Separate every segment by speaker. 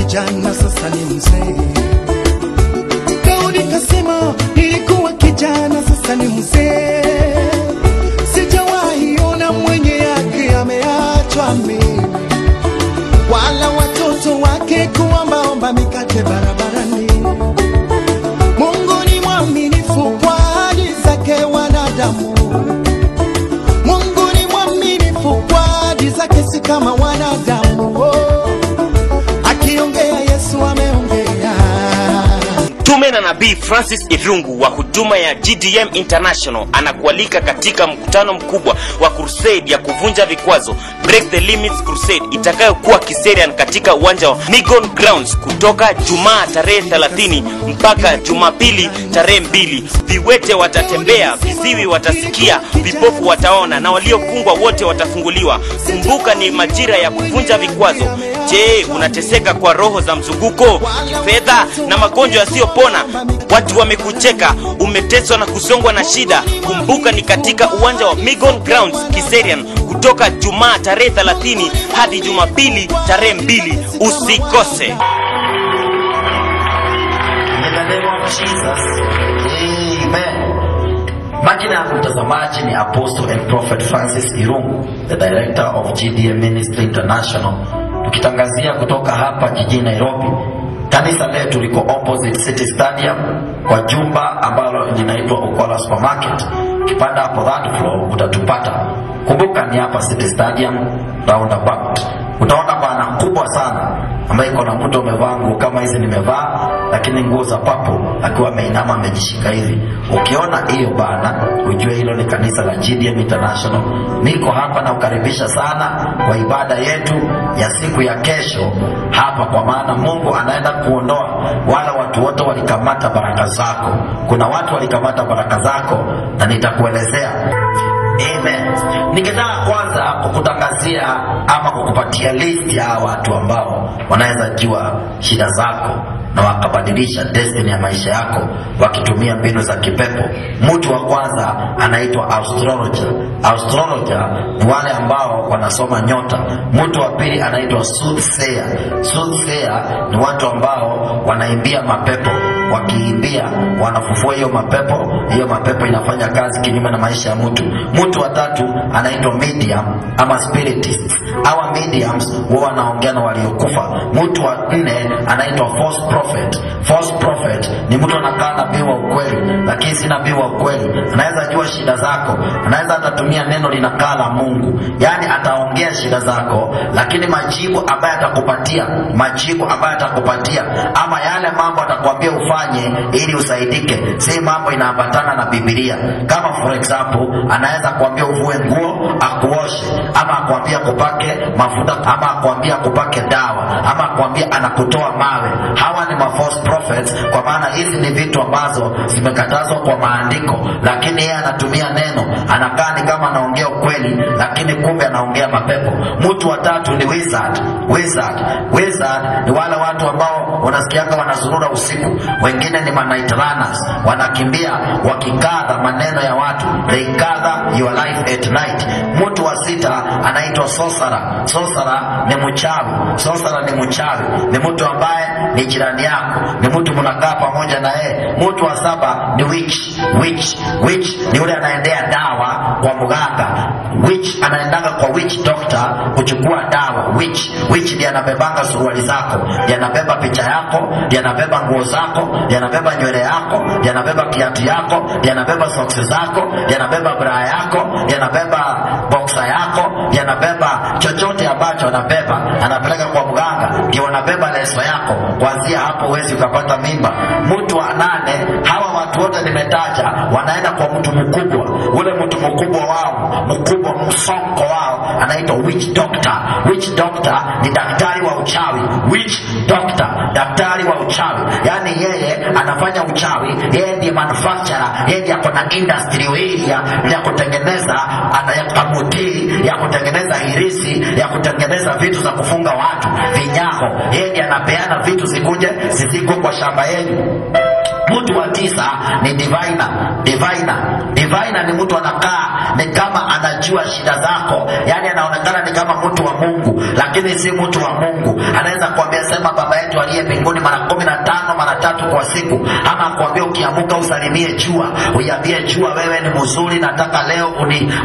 Speaker 1: kijana sasa ni mzee. Daudi kasema nilikuwa kijana sasa ni mzee. Sijawahi ona mwenye yake ameachwa mimi, wala watoto wake kuombaomba mikate barabarani. Mungu ni mwaminifu kwa ahadi zake wanadamu. Mungu ni mwaminifu kwa ahadi zake si kama wanadamu. Akiongea Yesu ameongea.
Speaker 2: Tume na Nabii Francis Irungu wa huduma ya GDM International anakualika katika mkutano mkubwa wa crusade ya kuvunja vikwazo, Break the Limits Crusade, itakayokuwa Kiserian katika uwanja wa Migon Grounds kutoka Jumaa tarehe 30 mpaka Jumapili tarehe 2. Viwete watatembea, viziwi watasikia, vipofu wataona na waliofungwa wote watafunguliwa. Kumbuka ni majira ya kuvunja vikwazo. Je, unateseka kwa roho za mzunguko, fedha na magonjwa yasiyopona? Watu wamekucheka, umeteswa na kusongwa na shida? Kumbuka ni katika uwanja wa Migon Grounds Kiserian kutoka Jumaa tarehe 30 hadi Jumapili tarehe 2. Usikose.
Speaker 3: In the name of Jesus. Amen. Majina ya mtazamaji ni Apostle and Prophet Francis Irungu, the director of GDM Ministry International. Tukitangazia kutoka hapa jijini Nairobi. Kanisa letu liko opposite City Stadium kwa jumba ambalo linaitwa Ukola Supermarket. Ukipanda hapo that floor utatupata. Kumbuka ni hapa City Stadium roundabout. Utaona bana kubwa sana ambaye iko na mtu amevaa nguo kama hizi nimevaa, lakini nguo za papo akiwa ameinama amejishika hivi. Ukiona hiyo bana ujue hilo ni kanisa la GDM International. Niko hapa na ukaribisha sana kwa ibada yetu ya siku ya kesho hapa, kwa maana Mungu anaenda kuondoa wala watu wote walikamata baraka zako. Kuna watu walikamata baraka zako na nitakuelezea. Amen. Ningetaka kwanza kukutangazia ama kukupatia list ya watu ambao wanaweza jua shida zako na wakabadilisha destiny ya maisha yako wakitumia mbinu za kipepo. Mtu wa kwanza anaitwa astrologer. Astrologer ni wale ambao wanasoma nyota. Mtu wa pili anaitwa soothsayer. Soothsayer ni watu ambao wanaimbia mapepo. Wakiimbia wanafufua hiyo mapepo. Hiyo mapepo inafanya kazi kinyume na maisha ya mtu. Mtu wa tatu anaitwa medium ama spiritist. Hawa mediums wao wanaongea na waliokufa. Mtu wa nne anaitwa false prophet. False prophet ni mtu anakaa nabii wa ukweli lakini si nabii wa ukweli. Anaweza jua shida zako, anaweza atatumia neno linakaa la Mungu, yani ataongea shida zako, lakini majibu ambayo atakupatia ama yale mambo atakwambia ufanye ili usaidike, si mambo inaambatana na Biblia. Kama for example anaweza kuambia uvue nguo akuoshe, ama akwambia kupake mafuta, ama akwambia kupake dawa, ama akwambia anakutoa mawe. Hawa ni false prophets, kwa maana hizi ni vitu ambazo zimekatazwa kwa maandiko, lakini yeye anatumia neno, anakaa ni kama anaongea ukweli lakini kumbe anaongea mapepo. Mtu wa tatu ni wizard. Wizard ni wale watu ambao unasikianga wanazurura usiku. Wengine ni night runners, wanakimbia wakikadha maneno ya watu. They gather your life at night. Mtu wa sita anaitwa sorcerer. Sorcerer ni mchawi. Ni mtu ambaye ni jirani yako, ni mtu mnakaa pamoja na yeye. Mtu wa saba ni witch ni yule anaendea dawa kwa mganga. Witch anaendanga kwa witch doctor kuchukua dawa. Witch ndiye anabebanga suruali zako, ndiye anabeba picha yako, ndiye anabeba nguo zako, ndiye anabeba nywele yako, ndiye anabeba kiatu yako, ndiye anabeba socks zako, ndiye anabeba bra yako, ndiye anabeba boxer yako, ndiye anabeba chochote ambacho anapeleka kwa mganga, ndiye anabeba leso yako. Kuanzia hapo huwezi ukapata mimba. Mtu wa nane, hawa watu wote nimetaja wanaenda kwa mtu mkubwa. Ule mtu mkubwa wao, msongo wao anaitwa witch doctor. Witch doctor ni daktari wa uchawi. Witch doctor, daktari wa uchawi. Yani yeye anafanya uchawi, yeye ndiye manufacturer, yeye ndiye akona industry area ya kutengeneza kamuti, ya kutengeneza hirisi, ya kutengeneza vitu za kufunga watu, vinyago. Yeye ndiye anapeana vitu zisiko kwa shamba yenu. Mtu wa tisa ni diviner ni mtu anakaa ni kama anajua anajua shida zako, yani anaonekana ni kama mtu wa Mungu lakini si mtu wa Mungu. Anaweza kuambia sema Baba yetu aliye mbinguni mara 15 mara 3 kwa siku, ama kuambia ukiamuka usalimie jua, uiambie jua wewe ni mzuri, nataka leo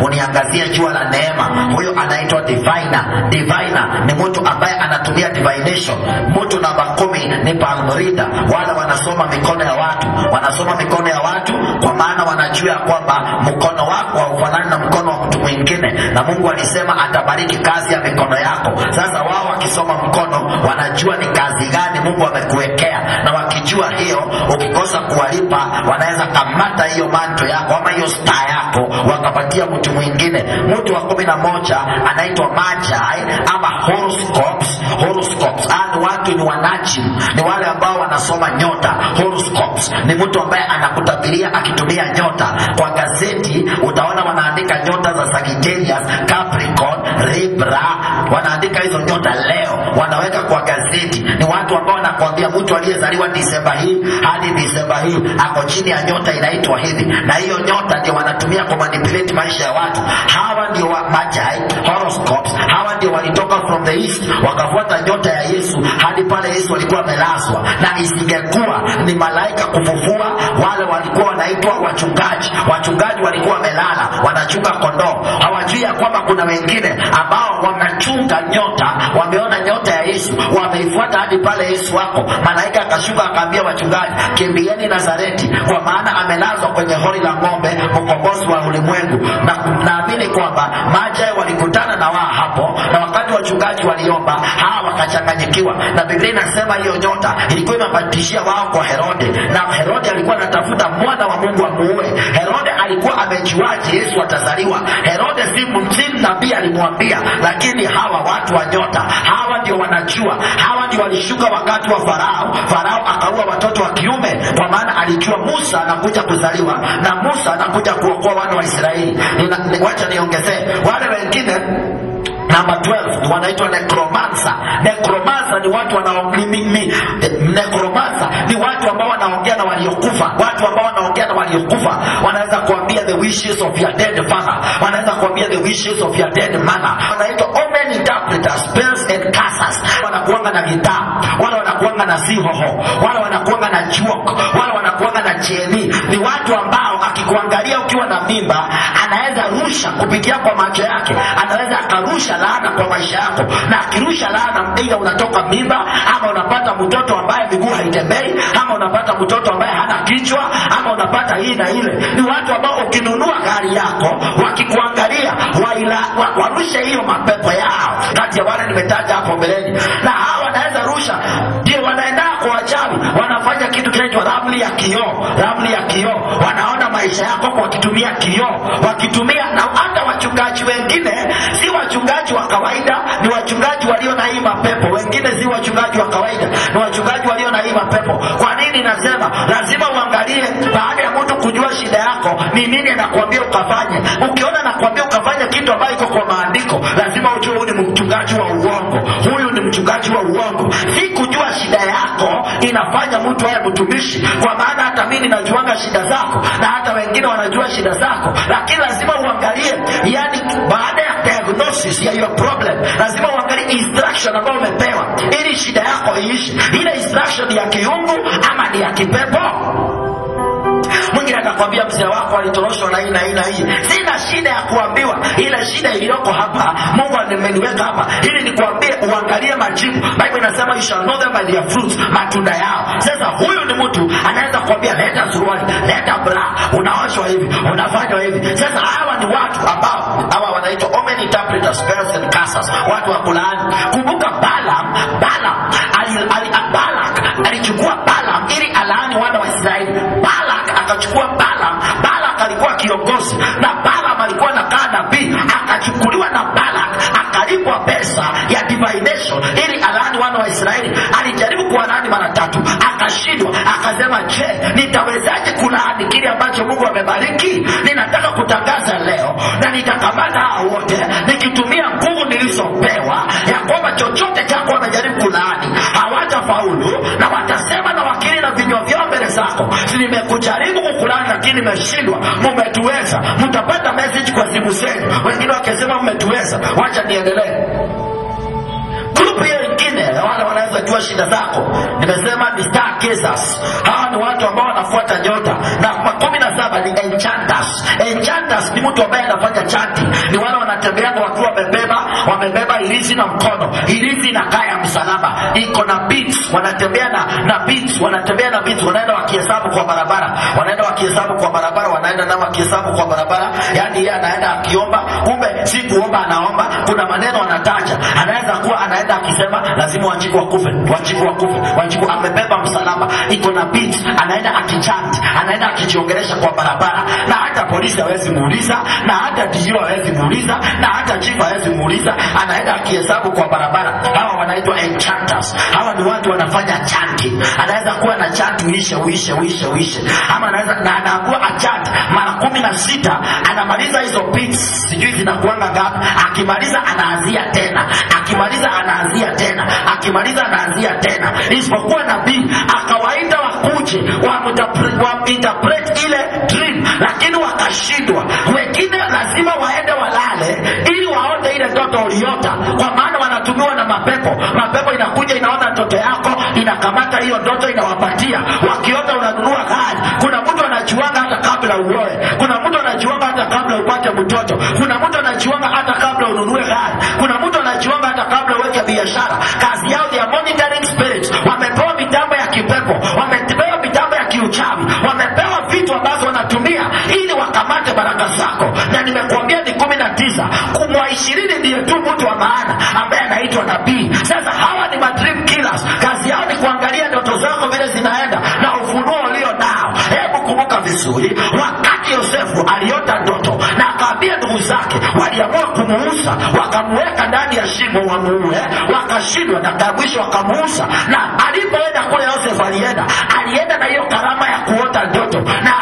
Speaker 3: uniangazie jua la neema. Huyo anaitwa diviner. Diviner ni mtu ambaye anatumia divination. Mtu namba 10 ni palm reader. Wale wanasoma mikono ya watu, wanasoma mikono ya watu kwa maana wanajua kwamba mkono wako haufanani na mkono wa mtu mwingine, na Mungu alisema atabariki kazi ya mikono yako. Sasa wao wakisoma mkono wanajua ni kazi gani Mungu amekuwekea, na wakijua hiyo, ukikosa kuwalipa wanaweza kamata hiyo manto yako ama hiyo star yako wakapatia mtu mwingine. Mtu wa 11 anaitwa magi ama horoscopes. Horoscopes ni watu ni wanajim, ni wale ambao wanasoma nyota. Horoscopes ni mtu ambaye anakutabiria akitumia nyota. Kwa gazeti utaona wanaandika nyota za Sagittarius, Capricorn, Libra, wanaandika hizo nyota leo wanaweka kwa gazeti. Ni watu ambao wanakuambia mtu aliyezaliwa Disemba hii hadi Disemba hii ako chini ya nyota inaitwa hivi, na hiyo nyota ndio wanatumia kwa manipulate maisha ya watu. Hawa ndio magi horoscopes. Hawa ndio walitoka from the east wakafuata nyota ya Yesu hadi pale Yesu alikuwa amelazwa, na isingekuwa ni malaika kufufua, wale walikuwa wanaitwa wachungaji. Wachungaji walikuwa wamelala wanachunga kondoo. Hawajui ya kwamba kuna wengine ambao wanachunga nyota, wameona nyota ya Yesu, wameifuata hadi pale Yesu wako. Malaika akashuka akaambia wachungaji, kimbieni Nazareti kwa maana amelazwa kwenye hori la ng'ombe, mkombozi wa ulimwengu. Na naamini kwamba magi walikutana na wao hapo, na wakati wachungaji waliomba hawa wakachanganyikiwa, na Biblia inasema hiyo nyota ilikuwa inapatishia wao kwa Herode, na Herode alikuwa anatafuta mwana wa Mungu amuue. Herode alikuwa amejuaje Yesu atazaliwa? Herode si nabii alimwambia, lakini hawa watu wa nyota, hawa ndio wanajua. Hawa ndio walishuka wakati wa Farao. Farao akaua watoto wa kiume kwa maana alijua Musa anakuja kuzaliwa na Musa anakuja kuokoa wana wa Israeli. Wacha niongezee wale wengine. Number 12 wanaitwa necromancer. Necromancer ni watu necromancer ni watu ambao wanaongea na waliokufa. Watu ambao wanaongea na waliokufa wanaweza kuambia the wishes of your dead father, wanaweza kuambia the wishes of your dead mother. Wanaitwa omen interpreters, spells and casters. Wanakuanga na gitaa, wale wanakuanga na sihoho, wale wanakuanga na juok, wale wanakuanga na cheni. Ni watu ambao akikuangalia ukiwa na mimba anaweza rusha kupitia kwa macho yake, anaweza akarusha laana kwa maisha yako, na akirusha laana aidha unatoka mimba, ama unapata mtoto ambaye miguu haitembei, ama unapata mtoto ambaye hana kichwa, ama unapata hii na ile. Ni watu ambao ukinunua gari yako wakikuangalia warushe hiyo mapepo yao, kati ya wale nimetaja hapo mbeleni. Na hawa wanaweza rusha, ndio wanaenda kwa wachawi, wanafanya kitu kinaitwa ramli ya kioo. Ramli ya kioo, wanaona maisha yako kwa kutumia kioo, wakitumia. Na hata wachungaji wengine si wachungaji wa kawaida, ni wachungaji walio na hii mapepo. Wengine si wachungaji wa kawaida, ni wachungaji walio na hii mapepo. Kwa nini nasema lazima uangalie baada ya mtu kujua shida yako ni nini anakuambia ukafanye? Ukiona anakuambia ukafanye kitu ambacho iko kwa maandiko, lazima ujue huyu ni mchungaji wa uongo. Huyu ni mchungaji wa uongo. Si kujua shida yako inafanya mtu awe mtumishi, kwa maana hata mimi najuanga shida zako na hata wengine wanajua shida zako, lakini lazima uangalie, yani baada ya diagnosis ya your problem, lazima uangalie instruction ambayo umepewa ili shida yako iishi. Ile instruction ya kiungu ama ni ya kipepo? Mwingine atakwambia mzee wako alitoroshwa na hii na hii na hii. Sina shida ya kuambiwa, ile shida iliyoko hapa Mungu ameniweka hapa ili nikuambie uangalie majibu. Bible inasema you shall know them by their fruits, matunda yao. Sasa huyu ni mtu anaweza kuambia leta suruali, leta bra, unaoshwa hivi, unafanywa hivi. Sasa hawa ni watu ambao hawa wanaitwa omen interpreters, spells and casters, watu wa kulaani. Kumbuka Balaam alichukua Balaam ili alaani wana wa Israeli. Akachukua Balaam. Balak alikuwa kiongozi na Balaam alikuwa anakaa nabii. Akachukuliwa na Balak akalipwa pesa ya divination ili alaani wana wa Israeli. Alijaribu kuwalaani mara 3 akashindwa. Akasema, je, nitawezaje kulaani kile ambacho Mungu amebariki? Ninataka kutangaza leo na nitakamata hao wote nikitumia nguvu nilizopewa, ya kwamba chochote chako wamejaribu kulaani hawatafaulu, na watasema na wakili na vinywa vyao mbele zako zako. Si nimekujaribu kukulani lakini nimeshindwa. Mmetuweza. Mtapata message kwa simu zenu. Wengine wakisema mmetuweza. Wacha niendelee. Grupu hiyo ingine wale wanaweza jua shida zako. Nimesema ni star gazers. Hawa ni watu ambao wanafuata nyota. Na 17 ni enchanters. Enchanters ni mtu ambaye anafanya chanti. Ni wale wanatembea wakiwa wamebeba ilizi na mkono. Ilizi na kaya msalaba. Iko na beats, wanatembea na beats, wanaenda wakihesabu kwa barabara. Wanaenda na wakihesabu kwa barabara. Yaani yeye anaenda akiomba, kumbe si kuomba anaomba. Kuna maneno anataja. Anaweza kuwa anaenda akisema lazima Wanjiku wakufe. Wanjiku amebeba msalaba, iko na beat, anaenda akichant, anaenda akijiongelesha kwa barabara, na hata polisi hawezi muuliza, na hata DO hawezi muuliza, na hata chief hawezi muuliza, anaenda akihesabu kwa barabara. Hawa wanaitwa enchanters. Hawa ni watu wanafanya chanting. Anaweza kuwa na chant uishe. Ama anaweza na anakuwa a chant mara 16, anamaliza hizo beats, sijui zinakuanga ngapi. Akimaliza anaanzia tena. Isipokuwa nabii akawaita wakuje interpret ile dream, lakini wakashindwa. Wengine lazima waende walale ili waone ile ndoto uliota, kwa maana wanatumiwa na mapepo. Mapepo inakuja inaona ndoto yako, inakamata hiyo ndoto inawapatia. Wakiota unanunua gari. Kuna mtu anajuanga hata kabla uoe. Kuna mtu anajuanga hata kabla upate mtoto. Kuna mtu anajuanga hata kabla ununue gari. Kuna mtu anajuanga hata kabla uweke biashara. Kazi yao ya monitoring spirits. Wamepewa mitambo ya kipepo, wamepewa mitambo ya kiuchawi, wamepewa vitu ambazo wanatumia ili wakamate baraka zako. Na nimekuambia ni 19, kumwa 20 ndiye tu mtu wa maana ambaye anaitwa nabii. Sasa hawa ni dream killers. Kazi yao ni kuangalia ndoto zako vile zinaenda na ufunuo ulio nao. Hebu kumbuka vizuri, wakati Yosefu aliota ndoto na akaambia ndugu zake, waliamua kumuuza, wakamweka ndani ya shimo wamuue, wakashindwa na mwisho wakamuuza. Na alipoenda kule Yosefu alienda na hiyo karama ya kuota ndoto, na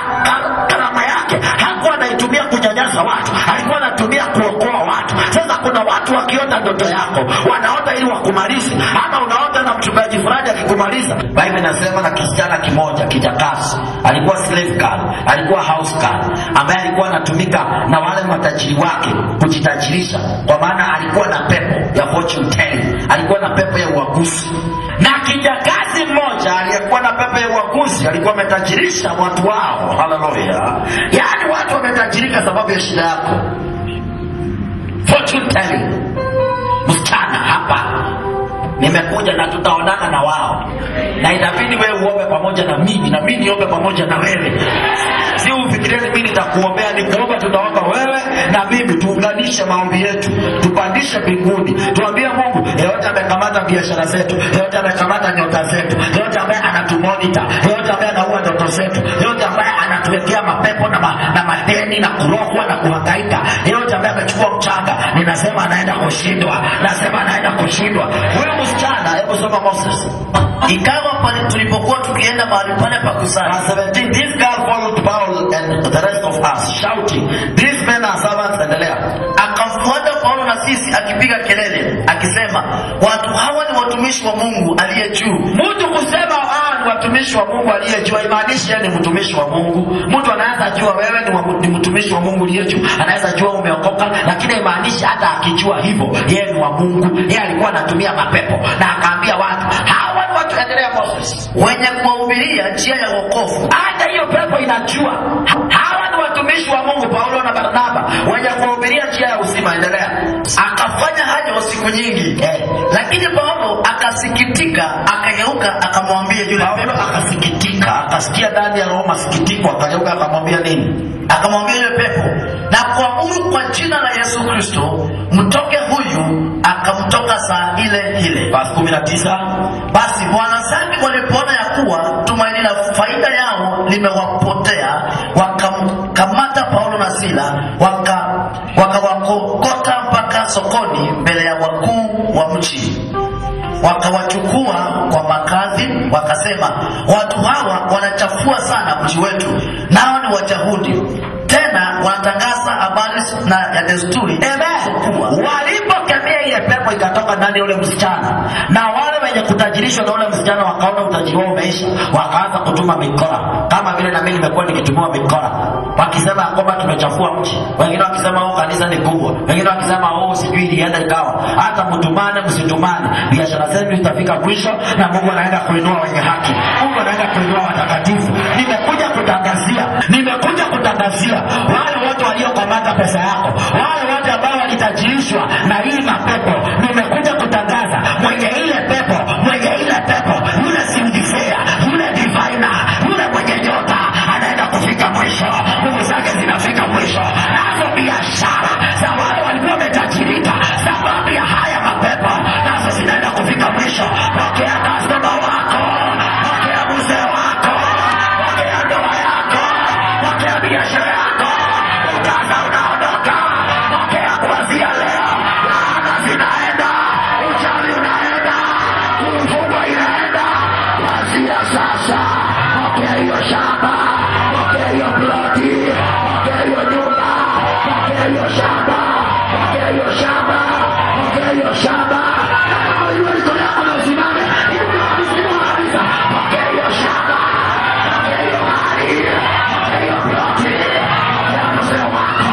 Speaker 3: karama yake hakuwa anaitumia kunyanyasa watu, alikuwa anatumia kuokoa watu. Sasa kuna watu wakiota ndoto yako wanaota ili wakumalize, ama unaota na mchungaji fulani akikumaliza. Biblia inasema na kijana kimoja kijakasi, alikuwa slave girl, alikuwa house girl, ambaye alikuwa anatumika na wale matajiri wake kujitajirisha, kwa maana alikuwa na pepo ya fortune telling, alikuwa na pepo ya uaguzi. Na kijakazi mmoja aliyekuwa na pepo ya uaguzi alikuwa ametajirisha watu wao. Haleluya. Yaani watu wametajirika sababu ya shida yako. Fortune telling. Msichana hapa nimekuja na tutaonana na wao, na inabidi wewe uombe pamoja na mimi, na mimi niombe pamoja na wewe. Si ufikirie mimi nitakuombea, ni kuomba tutaomba wewe na mimi, tuunganishe maombi yetu, tupandishe mbinguni, tuambie Mungu, yeyote amekamata biashara zetu, yeyote amekamata nyota zetu, yeyote ambaye anatumonitor, yeyote ambaye anaua ndoto zetu, yeyote ambaye anatuwekea mapepo na madeni na kurogwa na kuhangaika, yeyote ambaye amechukua mchanga, ninasema anaenda kushindwa. Wewe msichana, hebu soma Moses.
Speaker 4: Ikawa pale tulipokuwa tukienda mahali pale pa kusali.
Speaker 3: 17, this girl followed Paul and the rest of us shouting, these men are servants. Endelea.
Speaker 4: Akamfuata Paulo na sisi akipiga kelele akisema, watu hawa ni watumishi wa Mungu aliye juu.
Speaker 3: Mtu kusema ni watumishi wa Mungu aliye juu haimaanishi yeye ni mtumishi wa Mungu. Mtu anaweza jua wewe ni mtumishi wa Mungu aliye juu, anaweza jua umeokoka, lakini haimaanishi hata akijua hivyo yeye ni wa Mungu. Yeye alikuwa anatumia mapepo na akaambia watu hawa ni watu, endelea Moses,
Speaker 4: wenye kuwahubiria njia ya wokovu.
Speaker 3: Hata hiyo pepo inajua hawa ni watumishi wa Mungu, Paulo na Barnaba, wenye kuwahubiria njia ya uzima. Endelea.
Speaker 4: Akafanya haja siku nyingi, lakini Paulo akasikitika, akageuka akamwambia yule
Speaker 3: Paulo akasikitika, akasikia ndani ya roho masikitiko, akageuka akamwambia nini?
Speaker 4: Akamwambia yule pepo, na kuamuru kwa jina la Yesu Kristo mtoke huyu. Akamtoka saa ile ile.
Speaker 3: Verse 19.
Speaker 4: Basi bwana zake walipoona ya kuwa tumaini la faida yao limewapotea, wakamkamata Paulo na Sila, wakawakokota mpaka sokoni mbele ya wakuu wa mji. Wakawachukua kwa makazi, wakasema, watu hawa wanachafua sana mji wetu, nao ni Wayahudi, tena wanatangaza habari na ya desturi.
Speaker 3: Walipokemea ile pepo ikatoka ndani ya ule msichana, na wale wenye kutajirishwa na ule msichana wakaona utajiri wao umeisha, wakaanza kutuma mikora, kama vile na mimi nimekuwa nikitumia mikora, wakisema kwamba tumechafua mji, wengine wakisema kanisa ni kubwa, wengine wakisema sijui ilienda ikawa. Hata mtumane msitumane, biashara zenu itafika mwisho na Mungu anaenda kuinua wenye haki, Mungu anaenda kuinua watakatifu. Nimekuja kutangazia wale watu waliokamata pesa yako, wale watu ambao walitajirishwa na hii mapepo. Nimekuja kutangaza mwenye ile pepo, yule simdifea, yule diviner, yule mwenye nyota anaenda kufika mwisho, nguvu zake zinafika mwisho. Nazo biashara za wale walikuwa wametajirika sababu ya haya mapepo, nazo zinaenda kufika mwisho. Pokea customer wako, pokea mzee wako, pokea ndoa yako, pokea biashara yako, utaanza unaondoka, pokea kuanzia leo. Laana zinaenda, uchawi unaenda, kufungwa inaenda, kuanzia sasa. Pokea hiyo shamba, pokea hiyo ploti, pokea hiyo nyumba, pokea hiyo shamba, pokea hiyo shamba, pokea hiyo shamba. Kama hiyo liko yako na usimame, pokea hiyo shamba, pokea hiyo mali, pokea hiyo ploti, pokea mzee wako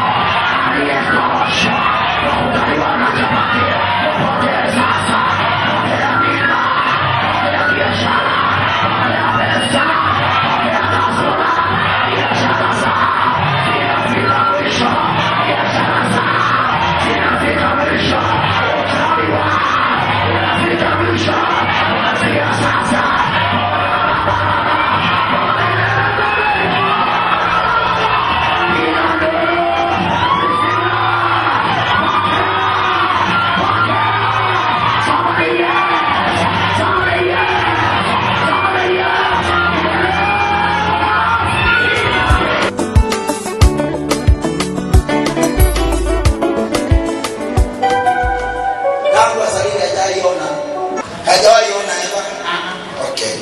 Speaker 3: aliyekosha, ukaliwa na chapati, pokea sasa, pokea mila, pokea biashara, pokea pesa, pokea kasura, biashara zao zinafika mwisho, biashara zao zinafika mwisho, uchawi wao unafika mwisho, kuanzia sasa.
Speaker 5: Tangu asali hajawahi ona hapa. Okay.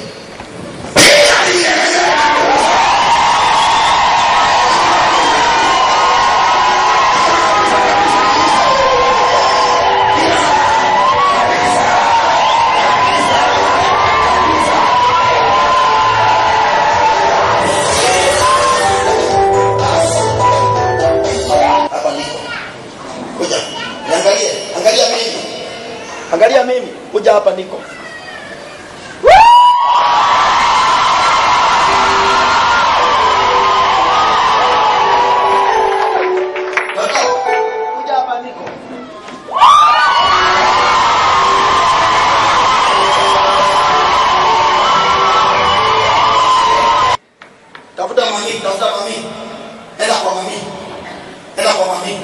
Speaker 5: Hapa niko. Kuja. Angalia mimi. Kuja hapa niko. Kuja hapa niko. Tafuta mami. Nenda kwa mami.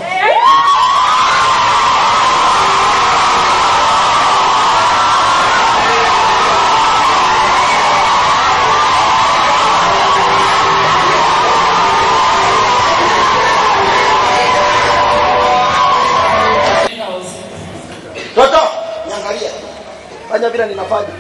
Speaker 5: Toto, niangalie. Fanya vile ninafanya.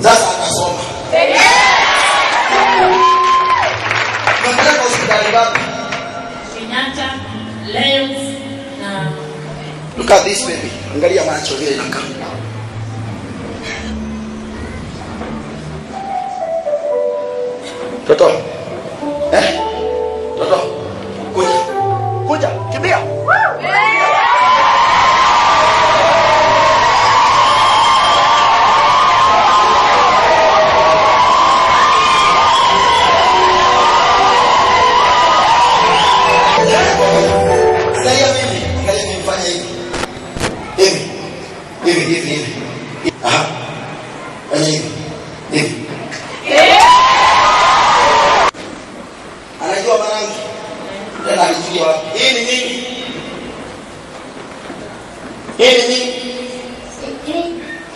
Speaker 5: Sasa akasoma. Unataka hospitali wapi?
Speaker 6: Kenyatta, Lens na
Speaker 5: Look at this baby. Angalia macho vile inakaa. Toto. Toto. Kuja. Kimbia.
Speaker 3: Hii ni nini? Hii ni nini?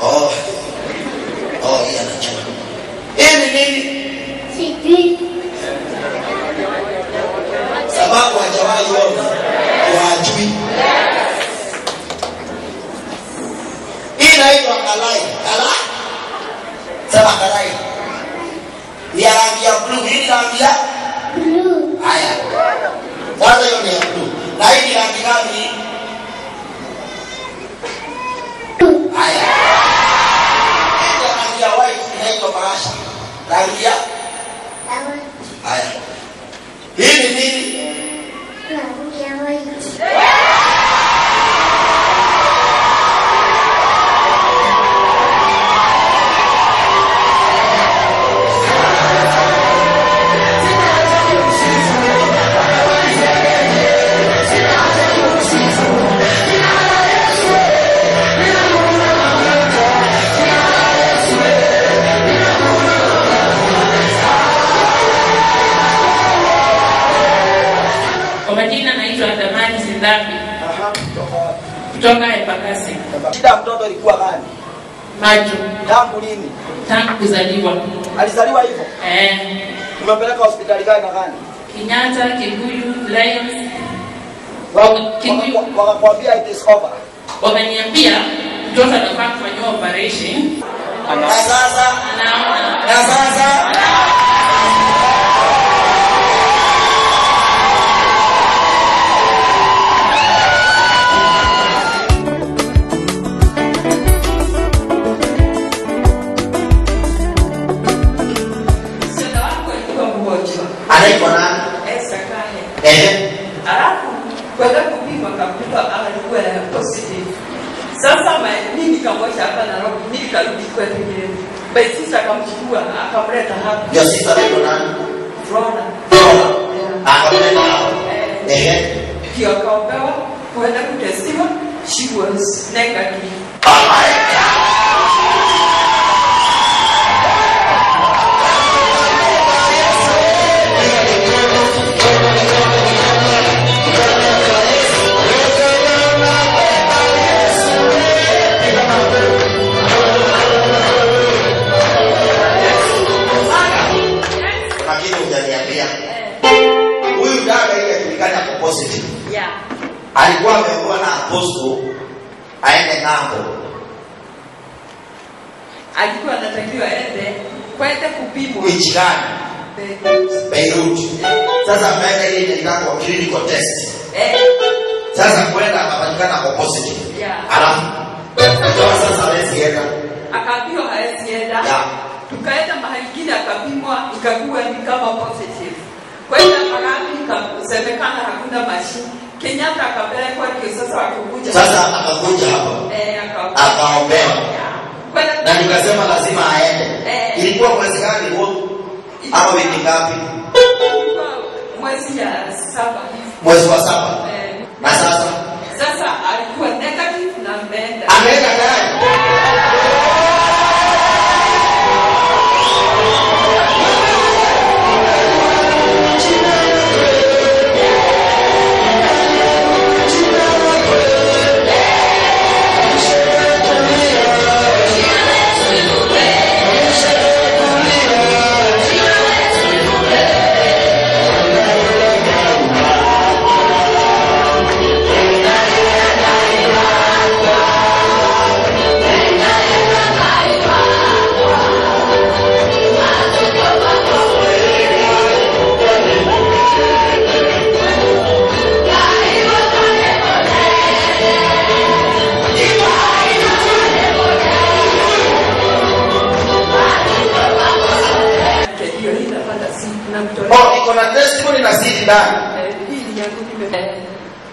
Speaker 3: Oh, hii anajua. Hii ni nini? Sababu hajawahi ona, hawajui. Hii inaitwa kalai. Kalai? Sema kalai. Ni rangi ya blue. Hii rangi ya blue. Haya. Sasa hiyo ni ya blue. Na hii rangi gani? Haya. Hii rangi ya white inaitwa bahasha. Rangi ya? Haya. Hii ni nini? Rangi ya white.
Speaker 6: Kutoka Epakasi.
Speaker 5: Shida mtoto ilikuwa gani?
Speaker 6: Macho.
Speaker 5: Tangu lini?
Speaker 6: Tangu kuzaliwa.
Speaker 5: Alizaliwa hivyo? Umempeleka hospitali gani na gani?
Speaker 6: Kenyatta, Kikuyu, Lions.
Speaker 5: Wakakwambia it is over.
Speaker 6: Wameniambia mtoto anafaa kufanyiwa operation.
Speaker 3: Na sasa?
Speaker 6: Anaona.
Speaker 3: Na sasa? Anaitwa nani?
Speaker 7: Alafu kwenda kupima kampika alikuwa positive. Sasa mimi nikamwacha hapa Nairobi, nikarudi kwetu nyumbani. Basi sasa akamchukua akamleta hapa.
Speaker 3: Your sister anaitwa nani?
Speaker 7: Flora.
Speaker 3: Akamleta hapa.
Speaker 7: Kio akaombewa kwenda kutestiwa, she was negative.
Speaker 3: Oh my God. Huyu dada ile tulikana kwa positive.
Speaker 7: Yeah.
Speaker 3: Alikuwa ameambiwa na apostle aende ng'ambo.
Speaker 7: Alikuwa anatakiwa aende kwenda kupimwa.
Speaker 3: Nchi gani? Beirut. Sasa ameenda ile inaitwa clinical test. Sasa kwenda akapatikana kwa positive.
Speaker 7: Yeah.
Speaker 3: Alafu sasa hawezi enda.
Speaker 7: Akaambiwa hawezi enda.
Speaker 3: Yeah.
Speaker 7: Tukaenda mahali kingine akapimwa ikakuwa ni kama positive. Kwenda mahali ikasemekana hakuna mashine. Kenyatta akapelekwa ndio sasa akakuja.
Speaker 3: Sasa akakuja hapo. Akaombewa. Na nikasema lazima aende. Ilikuwa mwezi gani huo? Ama wiki ngapi?
Speaker 7: Mwezi ya 7 hivi.
Speaker 3: Mwezi wa 7. Na sasa
Speaker 7: alikuwa negative na ameenda.
Speaker 3: Ameenda tayari.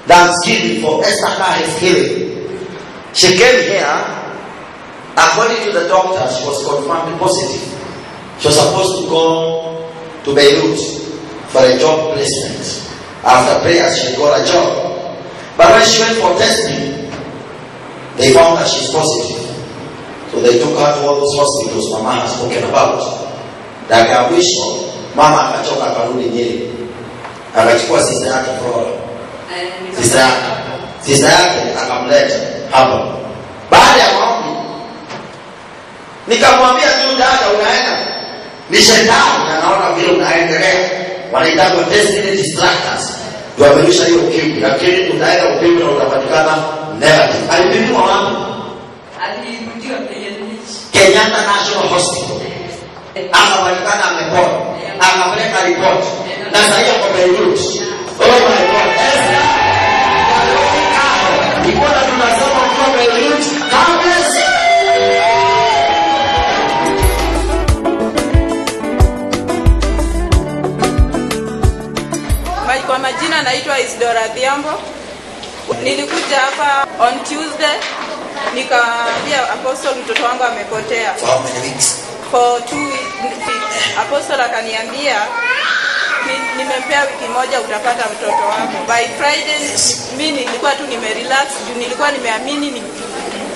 Speaker 3: Thanksgiving for Esther Kah's healing. She came here, according to the doctor, she was confirmed positive. She was supposed to go to Beirut for a job placement. After prayers, she got a job. But when she went for testing, they found that she's positive. So they took her to all those hospitals Mama has spoken about. Dakika mwisho, Mama akachoka akarudi Nyeri. Akachukua sister yake Flora. sister yake akamleta hapo. Baada ya maombi nikamwambia tu, dada, unaenda ni shetani anaona vile unaendelea, wanaitaka destiny distractors, tuamelisha hiyo ukimwi, lakini utaenda ukimwi na utapatikana negative. Alipimwa wapi?
Speaker 7: Alirudiwa
Speaker 3: Kenyatta National Hospital, akapatikana amepona, akapeleka report na sasa kwa Beirut. Oh my God, Nikona tunasoma kwa Beirut kabisa.
Speaker 8: Kwa majina naitwa Isidora Dhiambo. Nilikuja hapa on Tuesday, nikaambia Apostle mtoto wangu amepotea.
Speaker 3: For how many weeks?
Speaker 8: For 2 weeks. Apostle akaniambia nimempea wiki moja utapata mtoto wako. By Friday mimi nilikuwa tu nimerelax, nilikuwa nimeamini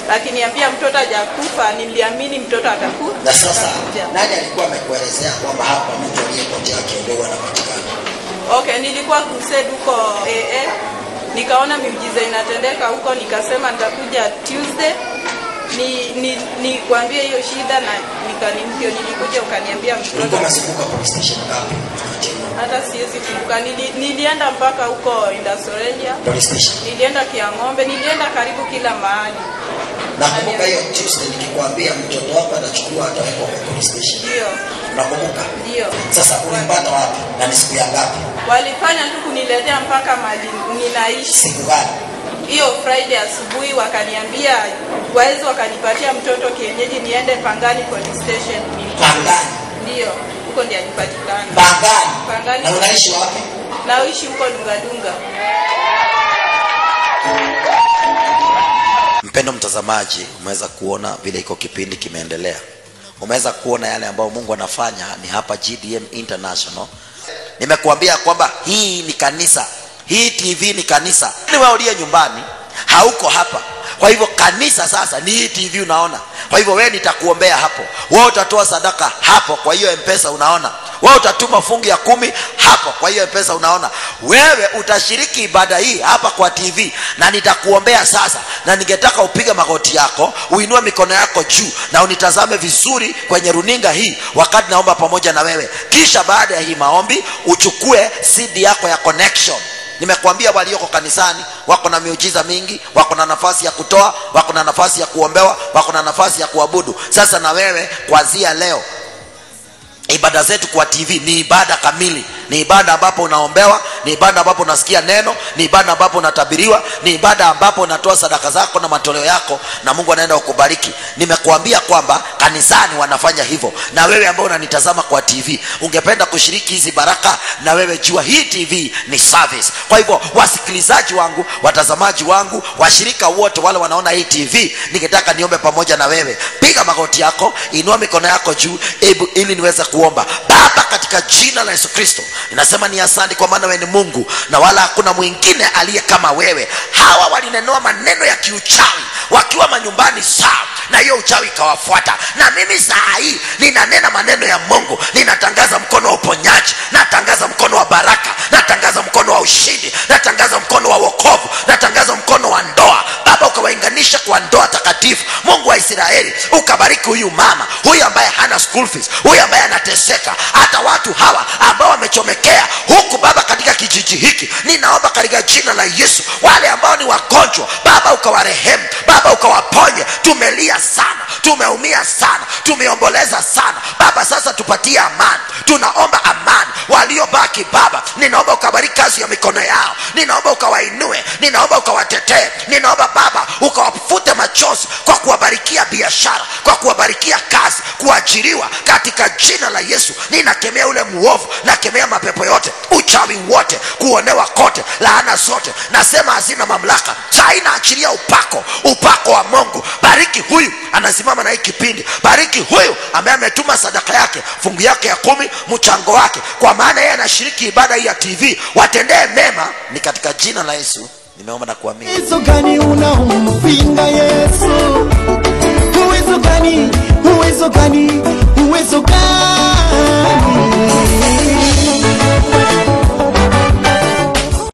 Speaker 8: lakini niambia mtoto hajakufa, niliamini mtoto atakufa.
Speaker 3: Na sasa nani alikuwa amekuelezea kwamba hapa mtu aliyepotea kidogo anapatikana?
Speaker 8: Okay, nilikuwa crusade huko AA. Nikaona miujiza inatendeka huko, nikasema nitakuja Tuesday ni kuambia hiyo shida, na nilikuja ukaniambia mtoto.
Speaker 3: Unazunguka police station ngapi?
Speaker 8: Hata siwezi kumbuka. Nilienda mpaka huko Indasorelia
Speaker 3: police station.
Speaker 8: Nilienda Kiang'ombe, nilienda karibu kila mahali.
Speaker 3: Nakumbuka hiyo Tuesday nikikwambia mtoto wako atachukua atawekwa kwa police station.
Speaker 8: Ndio.
Speaker 3: Nakumbuka?
Speaker 8: Ndio.
Speaker 3: Sasa ulimpata wapi? Na ni siku ya ngapi?
Speaker 8: Walifanya tu kuniletea mpaka mahali ninaishi.
Speaker 3: Siku gani?
Speaker 8: Hiyo Friday asubuhi wakaniambia waweze wakanipatia mtoto kienyeji niende Pangani police station.
Speaker 3: Pangani?
Speaker 8: Ndio. Huko ndiye alipatikana.
Speaker 3: Pangani? Na unaishi wapi?
Speaker 8: Naishi huko Dungadunga.
Speaker 3: Mpendo mtazamaji, umeweza kuona vile iko kipindi kimeendelea. Umeweza kuona yale ambayo Mungu anafanya ni hapa GDM International. Nimekuambia kwamba hii ni kanisa. Hii TV ni kanisa. Ni wewe uliye nyumbani, hauko hapa. Kwa hivyo kanisa sasa ni hii TV unaona. Kwa hivyo wewe nitakuombea hapo. Wewe utatoa sadaka hapo kwa hiyo M-Pesa unaona. Wewe utatuma fungu ya 10 hapo kwa hiyo M-Pesa unaona. Wewe utashiriki ibada hii hapa kwa TV na nitakuombea sasa, na ningetaka upige magoti yako, uinue mikono yako juu na unitazame vizuri kwenye runinga hii wakati naomba pamoja na wewe. Kisha baada ya hii maombi uchukue CD yako ya connection. Nimekuambia walioko kanisani wako na miujiza mingi, wako na nafasi ya kutoa, wako na nafasi ya kuombewa, wako na nafasi ya kuabudu. Sasa na wewe kuanzia leo ibada zetu kwa TV ni ibada kamili. Ni ibada ambapo unaombewa, ni ibada ambapo unasikia neno, ni ibada ambapo unatabiriwa, ni ibada ambapo unatoa sadaka zako na matoleo yako na Mungu anaenda kukubariki. Nimekuambia kwamba kanisani wanafanya hivyo. Na wewe ambao unanitazama kwa TV, ungependa kushiriki hizi baraka, na wewe jua hii TV ni service. Kwa hivyo wasikilizaji wangu, watazamaji wangu, washirika wote wale wanaona hii TV, ningetaka niombe pamoja na wewe. Piga magoti yako, inua mikono yako juu ili niweze kuomba. Baba, katika jina la Yesu Kristo, ninasema ni asante kwa maana wewe ni Mungu na wala hakuna mwingine aliye kama wewe. Hawa walinenoa maneno ya kiuchawi wakiwa manyumbani sawa, na hiyo uchawi ikawafuata. Na mimi saa hii ninanena maneno ya Mungu. Ninatangaza mkono wa uponyaji, natangaza mkono wa baraka, natangaza mkono wa ushindi, natangaza mkono wa wokovu, natangaza mkono wa ndoa. Baba, ukawaunganisha kwa ndoa takatifu. Mungu wa Israeli, ukabariki huyu mama, huyu ambaye hana school fees, huyu ambaye anateseka, hata watu hawa ambao wamechomekea huku Baba katika kijiji hiki. Ninaomba katika jina la Yesu, wale ambao ni wagonjwa Baba ukawarehemu, Baba ukawaponye. Tumelia sana, tumeumia sana, tumeomboleza sana Baba, sasa tupatie amani. Tunaomba amani. Waliobaki Baba, ninaomba ukabariki kazi ya mikono yao, ninaomba ukawainue, ninaomba ukawatetee, ninaomba Baba ukawafute machozi kwa kuwabarikia biashara, kwa kuwabarikia kazi, kuajiriwa katika jina la Yesu. Ninakemea ule muovu, nakemea mapepo yote, uchawi wote, kuonewa kote, laana zote, nasema hazina mamlaka. Saa inaachilia upako wa Mungu. Bariki huyu anasimama na hii kipindi, bariki huyu ambaye ametuma sadaka yake, fungu yake ya 10, mchango wake, kwa maana yeye anashiriki ibada hii ya TV. Watendee mema, ni katika jina la Yesu nimeomba na kuamini.
Speaker 1: Uwezo gani unaompinga Yesu? Uwezo gani? Uwezo gani? Uwezo gani?